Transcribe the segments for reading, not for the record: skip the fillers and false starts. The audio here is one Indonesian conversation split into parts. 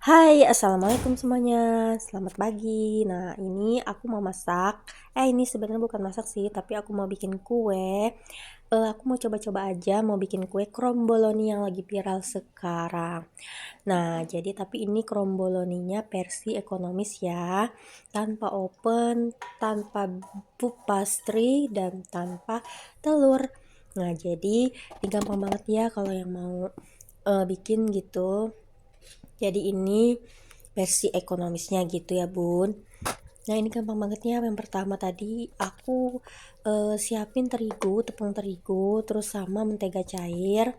Hai, assalamualaikum semuanya. Selamat pagi. Nah, ini aku mau masak. Ini sebenarnya bukan masak sih, tapi aku mau bikin kue. Aku mau coba-coba aja mau bikin kue kromboloni yang lagi viral sekarang. Nah, jadi tapi ini kromboloninya versi ekonomis ya, tanpa oven, tanpa bubuk pastry, dan tanpa telur. Nah, jadi ini gampang banget ya kalau yang mau bikin gitu. Jadi ini versi ekonomisnya gitu ya bun. Nah ini gampang bangetnya. Yang pertama tadi aku siapin terigu, tepung terigu, terus sama mentega cair.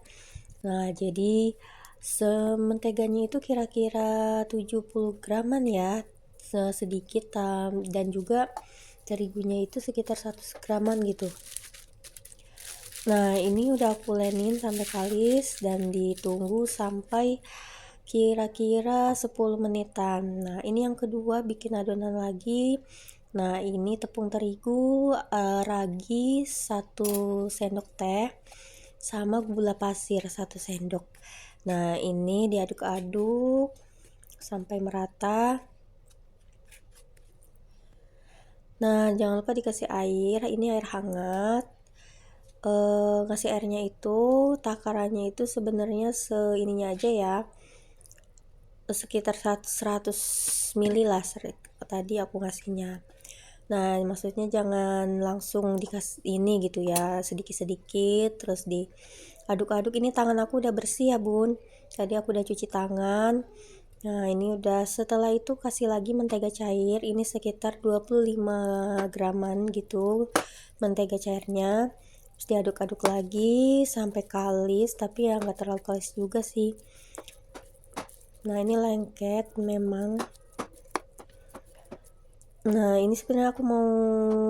Nah jadi sementeganya itu kira-kira 70 graman ya, sedikit, dan juga terigunya itu sekitar 100 graman gitu. Nah ini udah aku lenin sampai kalis dan ditunggu sampai kira-kira 10 menitan. Nah ini yang kedua, bikin adonan lagi. Nah ini tepung terigu, ragi 1 sendok teh, sama gula pasir 1 sendok. Nah ini diaduk-aduk sampai merata. Nah jangan lupa dikasih air, ini air hangat. Ngasih airnya itu, takarannya itu sebenarnya seininya aja ya, sekitar 100 ml lah tadi aku ngasihnya. Nah maksudnya jangan langsung dikasih ini gitu ya, sedikit-sedikit terus diaduk-aduk. Ini tangan aku udah bersih ya bun, tadi aku udah cuci tangan. Nah ini udah, setelah itu kasih lagi mentega cair, ini sekitar 25 graman gitu mentega cairnya. Terus diaduk-aduk lagi sampai kalis, tapi ya nggak terlalu kalis juga sih. Nah ini lengket memang. Nah ini sebenarnya aku mau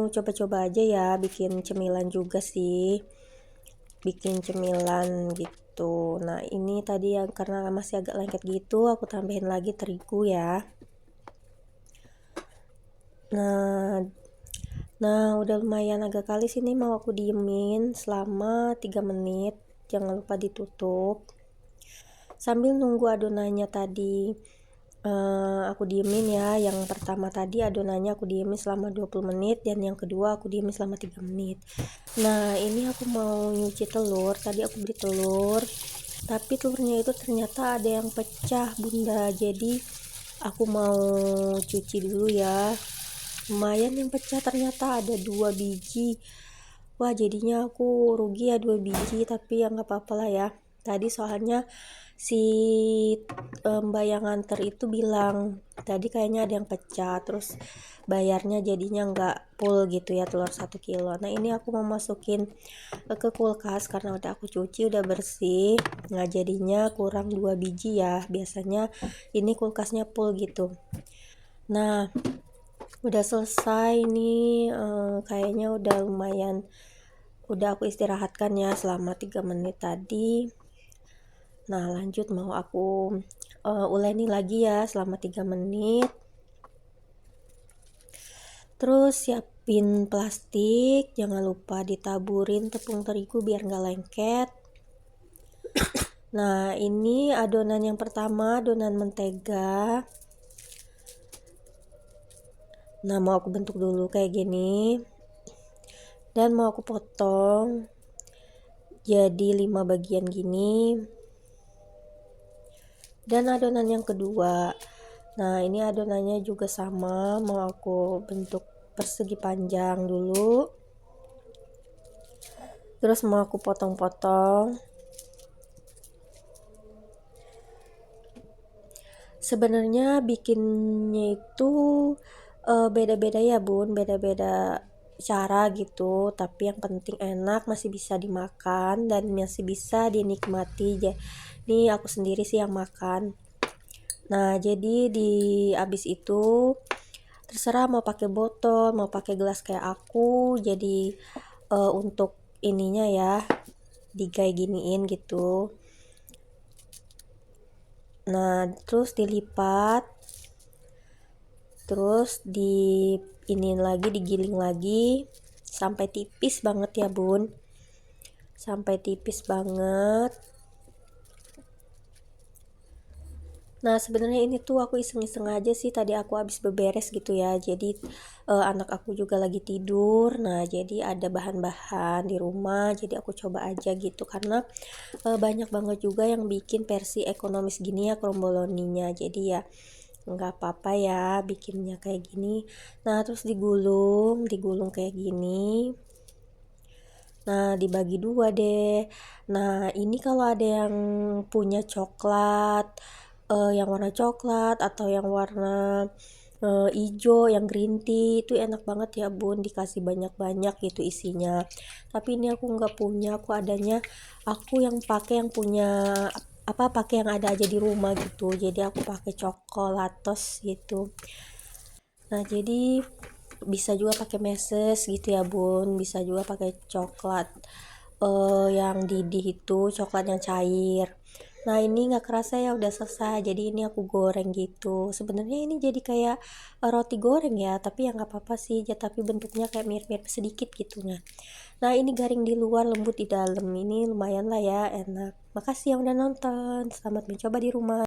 coba-coba aja ya bikin cemilan juga sih, bikin cemilan gitu. Nah ini tadi yang karena masih agak lengket gitu, aku tambahin lagi terigu ya. Nah udah lumayan agak kalis, ini mau aku diemin selama 3 menit, jangan lupa ditutup sambil nunggu adonannya tadi. Aku diemin ya, yang pertama tadi adonannya aku diemin selama 20 menit, dan yang kedua aku diemin selama 3 menit. Nah ini aku mau nyuci telur, tadi aku beli telur tapi telurnya itu ternyata ada yang pecah bunda, jadi aku mau cuci dulu ya. Lumayan yang pecah, ternyata ada 2 biji. Wah jadinya aku rugi ya 2 biji, tapi ya nggak apa-apa lah ya. Tadi soalnya si mbak yang nganter itu bilang tadi kayaknya ada yang pecah, terus bayarnya jadinya nggak full gitu ya, telur 1 kilo. Nah ini aku mau masukin ke kulkas karena udah aku cuci, udah bersih. Nah jadinya kurang 2 biji ya, biasanya ini kulkasnya full gitu. Nah udah selesai nih, kayaknya udah lumayan, udah aku istirahatkan ya selama 3 menit tadi. Nah lanjut mau aku uleni lagi ya selama 3 menit. Terus siapin plastik, jangan lupa ditaburin tepung terigu biar nggak lengket. Nah ini adonan yang pertama, adonan mentega. Nah mau aku bentuk dulu kayak gini, dan mau aku potong jadi 5 bagian gini. Dan adonan yang kedua, nah ini adonannya juga sama, mau aku bentuk persegi panjang dulu, terus mau aku potong-potong. Sebenarnya bikinnya itu beda-beda ya bun, beda-beda cara gitu, tapi yang penting enak, masih bisa dimakan dan masih bisa dinikmati. Jadi aku sendiri sih yang makan. Nah jadi di abis itu terserah mau pakai botol, mau pakai gelas kayak aku. Jadi untuk ininya ya kayak giniin gitu. Nah terus dilipat, terus iniin lagi, digiling lagi sampai tipis banget ya bun, sampai tipis banget. Nah, sebenarnya ini tuh aku iseng-iseng aja sih, tadi aku habis beberes gitu ya. Jadi anak aku juga lagi tidur. Nah, jadi ada bahan-bahan di rumah, jadi aku coba aja gitu karena banyak banget juga yang bikin versi ekonomis gini ya kromboloninya. Jadi ya nggak apa-apa ya bikinnya kayak gini. Nah, terus digulung, digulung kayak gini. Nah, dibagi dua deh. Nah, ini kalau ada yang punya coklat, yang warna coklat atau yang warna ijo, yang green tea, itu enak banget ya bun, dikasih banyak-banyak gitu isinya. Tapi ini aku nggak punya, aku yang pakai yang punya apa pakai yang ada aja di rumah gitu. Jadi aku pakai coklatos gitu. Nah, jadi bisa juga pakai meses gitu ya bun, bisa juga pakai coklat yang didih itu, coklat yang cair. Nah, ini nggak kerasa ya udah selesai, jadi ini aku goreng gitu. Sebenarnya ini jadi kayak roti goreng ya, tapi ya nggak apa-apa sih ya, tapi bentuknya kayak mirip-mirip sedikit gitu. Nah, ini garing di luar, lembut di dalam. Ini lumayan lah ya, enak. Makasih yang udah nonton, selamat mencoba di rumah.